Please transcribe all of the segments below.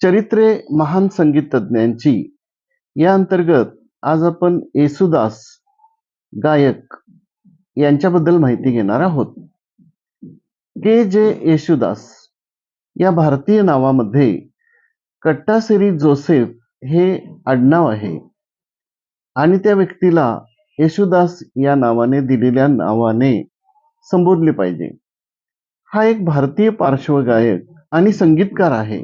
चरित्रे महान संगीतज्ञांची या अंतर्गत आज आपण येसुदास गायक यांच्याबद्दल माहिती घेणार आहोत. के जे येशुदास या भारतीय नावामध्ये कट्टासेरी जोसेफ हे आडनाव आहे आणि त्या व्यक्तीला येशुदास या नावाने दिलेल्या नावाने संबोधले पाहिजे. हा एक भारतीय पार्श्वगायक आणि संगीतकार आहे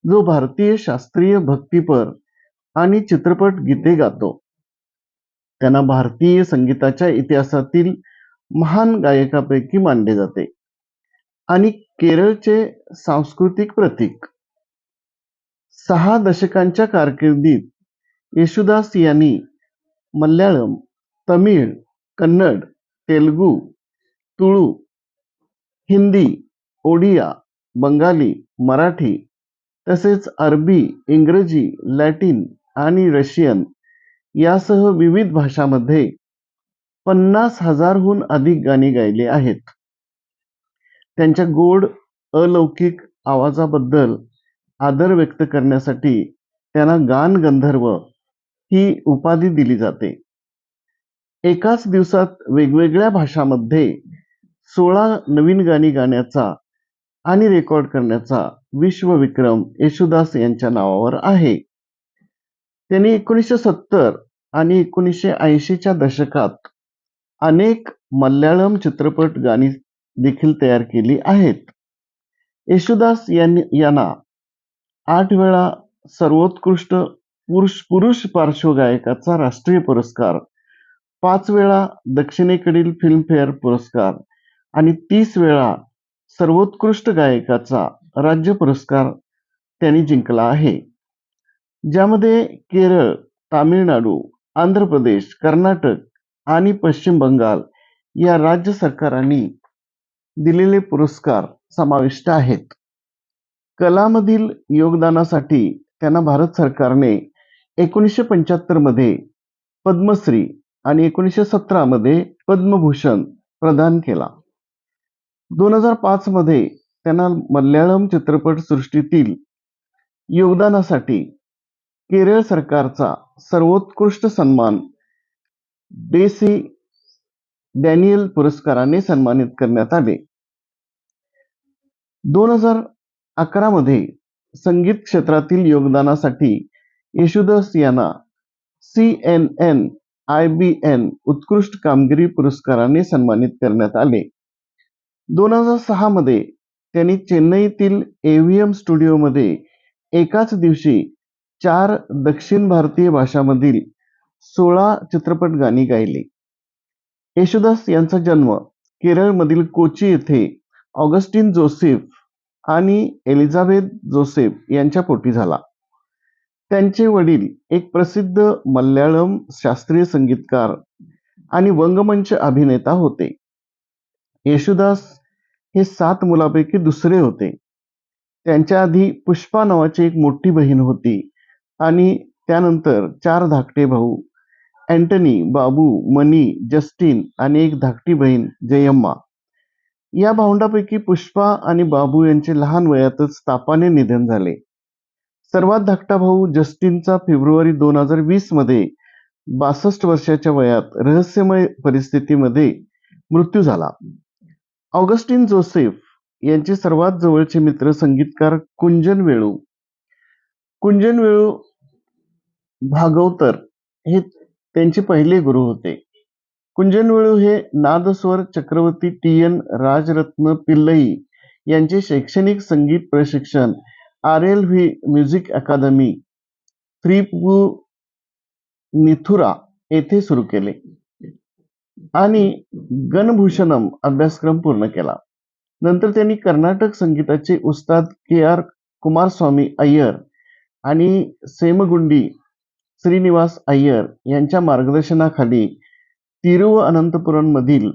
जो भारतीय शास्त्रीय भक्तिपर आणि चित्रपट गीते गातो. त्यांना भारतीय संगीताच्या इतिहासातील महान गायकापैकी मानले जाते आणि केरळचे सांस्कृतिक प्रतीक. 6 दशकांच्या कारकिर्दीत येशुदास यांनी मल्याळम, तमिळ, कन्नड, तेलुगू, तुळू, हिंदी, ओडिया, बंगाली, मराठी तसेच अरबी, इंग्रजी, लॅटिन आणि रशियन यासह विविध भाषांमध्ये 50,000हून अधिक गाणी गायली आहेत. त्यांच्या गोड अलौकिक आवाजाबद्दल आदर व्यक्त करण्यासाठी त्यांना गान गंधर्व ही उपाधी दिली जाते. एकाच दिवसात वेगवेगळ्या भाषांमध्ये 16 नवीन गाणी गाण्याचा आणि रेकॉर्ड करण्याचा विश्वविक्रम येशुदास यांच्या नावावर आहे. त्यांनी 1970 आणि 1980च्या दशकात अनेक मल्याळम चित्रपट गाणी देखील तयार केली आहेत. येशुदास यांना 8 वेळा सर्वोत्कृष्ट पुरुष पार्श्वगायकाचा राष्ट्रीय पुरस्कार, 5 वेळा दक्षिणेकडील फिल्मफेअर पुरस्कार आणि 30 वेळा सर्वोत्कृष्ट गायकाचा राज्य पुरस्कार त्यांनी जिंकला आहे, ज्यामध्ये केरळ, तामिळनाडू, आंध्र प्रदेश, कर्नाटक आणि पश्चिम बंगाल या राज्य सरकारांनी दिलेले पुरस्कार समाविष्ट आहेत. कलामधील योगदानासाठी त्यांना भारत सरकारने 1975 मध्ये पद्मश्री आणि 1917 मध्ये पद्मभूषण प्रदान केला. 2005 मध्ये त्यांना मल्याळम चित्रपट सृष्टीतील योगदानासाठी केरळ सरकारचा सर्वोत्कृष्ट सन्मान डेसी डॅनियल पुरस्काराने सन्मानित करण्यात आले. 2011 मध्ये संगीत क्षेत्रातील योगदानासाठी येशुदास यांना CNN IBN उत्कृष्ट कामगिरी पुरस्काराने सन्मानित करण्यात आले. 2006 मध्ये त्यांनी चेन्नईतील AVM स्टुडिओमध्ये एकाच दिवशी 4 दक्षिण भारतीय भाषांमधील 16 चित्रपट गाणी गायली. येशुदास यांचा जन्म केरळमधील कोची येथे ऑगस्टिन जोसेफ आणि एलिझाबेथ जोसेफ यांच्या पोटी झाला. त्यांचे वडील एक प्रसिद्ध मल्याळम शास्त्रीय संगीतकार आणि रंगमंच अभिनेता होते. येशुदास हे 7 मुलांपैकी दुसरे होते. त्यांच्या आधी पुष्पा नावाची एक मोठी बहीण होती आणि त्यानंतर 4 धाकटे भाऊ अँटनी, बाबू, मनी, जस्टिन आणि एक धाकटी बहीण जयम्मा. या भावंडांपैकी पुष्पा आणि बाबू यांचे लहान वयातच तापाने निधन झाले. सर्वात धाकटा भाऊ जस्टिनचा फेब्रुवारी 2020 मध्ये 62 वर्षाच्या वयात रहस्यमय परिस्थितीमध्ये मृत्यू झाला. ऑगस्टिन जोसेफ यांचे सर्वात जवळचे मित्र संगीतकार कुंजन वेळू भागवतर हे त्यांचे पहिले गुरु होते. कुंजन वेळू हे नादस्वर चक्रवर्ती TN राजरत्न पिल्लई यांचे शैक्षणिक संगीत प्रशिक्षण RLV म्युझिक अकादमी निथुरा येथे सुरू केले आणि गणभूषणम अभ्यासक्रम पूर्ण केला. नंतर त्यांनी कर्नाटक संगीताचे उस्ताद KR कुमारस्वामी अय्यर आणि सेमगुंडी श्रीनिवास अय्यर यांच्या मार्गदर्शनाखाली तिरुवअनंतपुरम मधील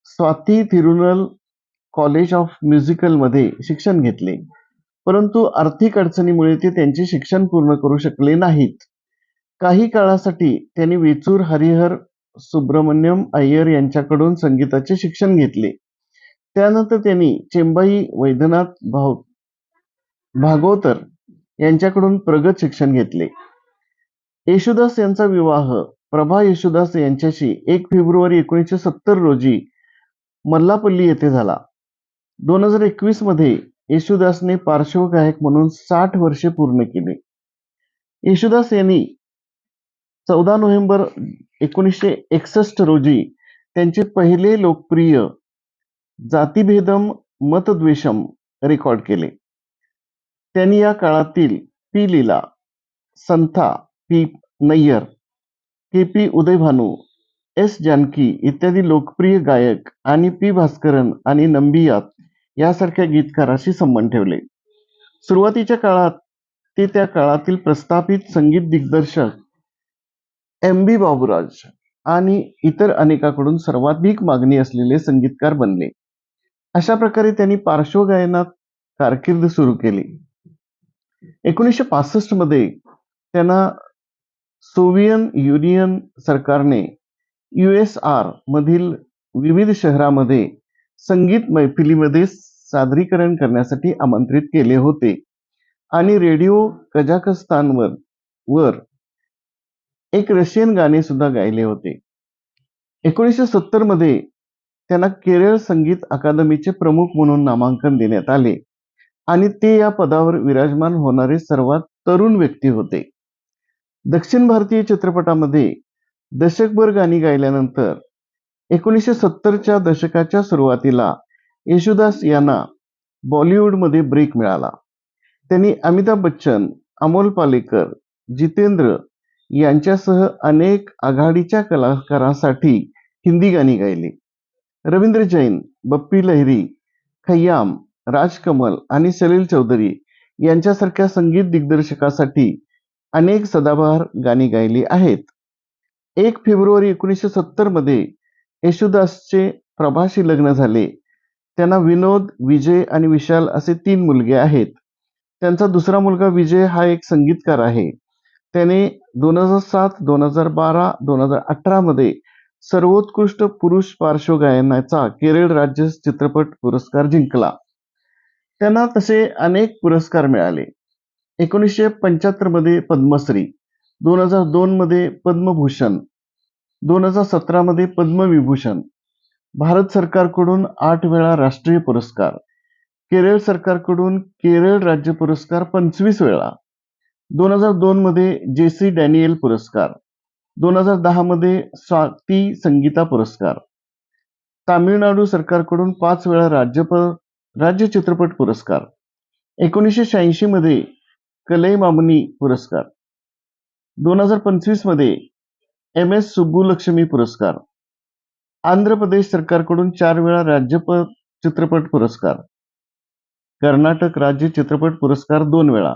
स्वाती थिरुनल कॉलेज ऑफ म्युझिकल मध्ये शिक्षण घेतले, परंतु आर्थिक अडचणीमुळे ते त्यांचे शिक्षण पूर्ण करू शकले नाहीत. काही काळासाठी त्यांनी वेचूर हरिहर सुब्रमण्यम अय्यर यांच्याकडून संगीताचे शिक्षण घेतले. त्यानंतर त्यांनी चेंबाई वैद्यनाथ भागवतर यांच्याकडून प्रगत शिक्षण घेतले. येशुदास यांचा विवाह प्रभा येशुदास यांच्याशी 1 फेब्रुवारी 1970 रोजी मल्लापल्ली येथे झाला. 2021 मध्ये येशुदासने पार्श्वगायक म्हणून 60 वर्षे पूर्ण केली. येशुदास यांनी 14 नोव्हेंबर 1961 रोजी त्यांचे पहिले लोकप्रिय जातिभेदम मतद्वेषम रेकॉर्ड केले. त्यांनी या काळातील पी लीला, संथा, पी नय्यर, के पी उदयभानू, एस जानकी इत्यादी लोकप्रिय गायक आणि पी भास्करन आणि नंबियात यासारख्या गीतकाराशी संबंध ठेवले. सुरुवातीच्या काळात ते त्या काळातील प्रस्थापित संगीत दिग्दर्शक एम बी बाबूराज आणि इतर अनेकांकडून सर्वाधिक मागणी असलेले संगीतकार बनले. अशा प्रकारे त्यांनी पार्श्वगायनात कारकीर्द सुरू केली. 1965 मध्ये त्यांना सोव्हिएत युनियन सरकारने USSR मधील विविध शहरांमध्ये संगीत मैफिलीमध्ये सादरीकरण करण्यासाठी आमंत्रित केले होते आणि रेडिओ कझाकस्तानवर एक रशियन गाणे सुद्धा गायले होते. 1970 मध्ये त्यांना केरळ संगीत अकादमीचे प्रमुख म्हणून नामांकन देण्यात आले आणि ते या पदावर विराजमान होणारे सर्वात तरुण व्यक्ती होते. दक्षिण भारतीय चित्रपटामध्ये दशकभर गाणी गायल्यानंतर 1970च्या दशकाच्या सुरुवातीला येशुदास यांना बॉलिवूडमध्ये ब्रेक मिळाला. त्यांनी अमिताभ बच्चन, अमोल पालेकर, जितेंद्र यांच्यासह अनेक आघाडीच्या कलाकारांसाठी हिंदी गाणी गायली. रवींद्र जैन, बप्पी लहिरी, खय्याम, राजकमल आणि सलील चौधरी यांच्यासारख्या संगीत दिग्दर्शकासाठी अनेक सदाबहार गाणी गायली आहेत. 1 फेब्रुवारी 1970 मध्ये येशुदासचे प्रभाशी लग्न झाले. त्यांना विनोद, विजय आणि विशाल असे 3 मुलगे आहेत. त्यांचा दुसरा मुलगा विजय हा एक संगीतकार आहे. त्याने 2007, 2012, 2018 मध्ये सर्वोत्कृष्ट पुरुष पार्श्वगायनाचा केरळ राज्य चित्रपट पुरस्कार जिंकला. त्यांना तसे अनेक पुरस्कार मिळाले. 1975 मध्ये पद्मश्री, 2002 मध्ये पद्मभूषण, 2017 मध्ये पद्मविभूषण, भारत सरकारकडून 8 वेळा राष्ट्रीय पुरस्कार, केरळ सरकारकडून केरळ राज्य पुरस्कार 25 वेळा, 2002 मध्ये JC डॅनियल पुरस्कार, 2010 मध्ये स्वाती संगीता पुरस्कार, तामिळनाडू सरकारकडून 5 वेळा राज्य चित्रपट पुरस्कार, 1986 मध्ये कलैमामणी पुरस्कार, 2025 मध्ये MS सुब्बुलक्ष्मी पुरस्कार, आंध्र प्रदेश सरकारकडून 4 वेळा राज्य चित्रपट पुरस्कार, कर्नाटक राज्य चित्रपट पुरस्कार 2 वेळा,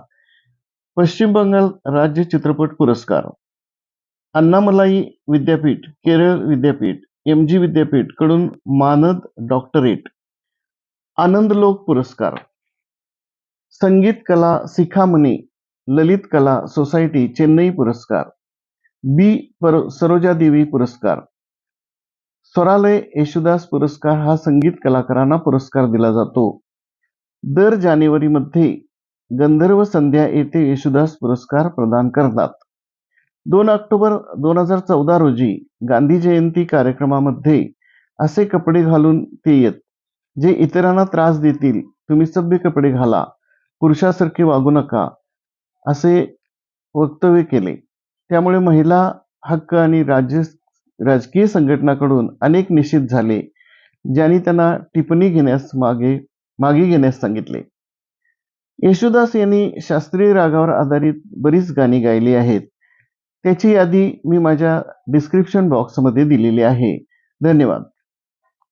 पश्चिम बंगाल राज्य चित्रपट पुरस्कार, अण्णामलाई विद्यापीठ, केरळ विद्यापीठ, MG विद्यापीठ कडून मानद डॉक्टरेट, आनंदलोक पुरस्कार, संगीत कला शिखामणी ललित कला सोसायटी चेन्नई पुरस्कार, B सरोजादेवी पुरस्कार, स्वरालय येशुदास पुरस्कार हा संगीत कलाकारांना पुरस्कार दिला जातो. दर जानेवारीमध्ये गंधर्व संध्या येथे येशुदास पुरस्कार प्रदान करतात. 2 ऑक्टोबर 2014 रोजी गांधी जयंती कार्यक्रमामध्ये असे कपडे घालून ते येत जे इतरांना त्रास देतील, तुम्ही सभ्य कपडे घाला, पुरुषासारखे वागू नका असे वक्तव्य केले. त्यामुळे महिला हक्क आणि राजकीय संघटनांकडून अनेक निषेध झाले, ज्यांनी त्यांना टिप्पणी घेण्यास मागे घेण्यास सांगितले. येशुदास यांनी शास्त्रीय रागावर आधारित बरीच गाणी गायली आहेत. त्याची यादी मी माझ्या डिस्क्रिप्शन बॉक्समध्ये दिलेली आहे. धन्यवाद.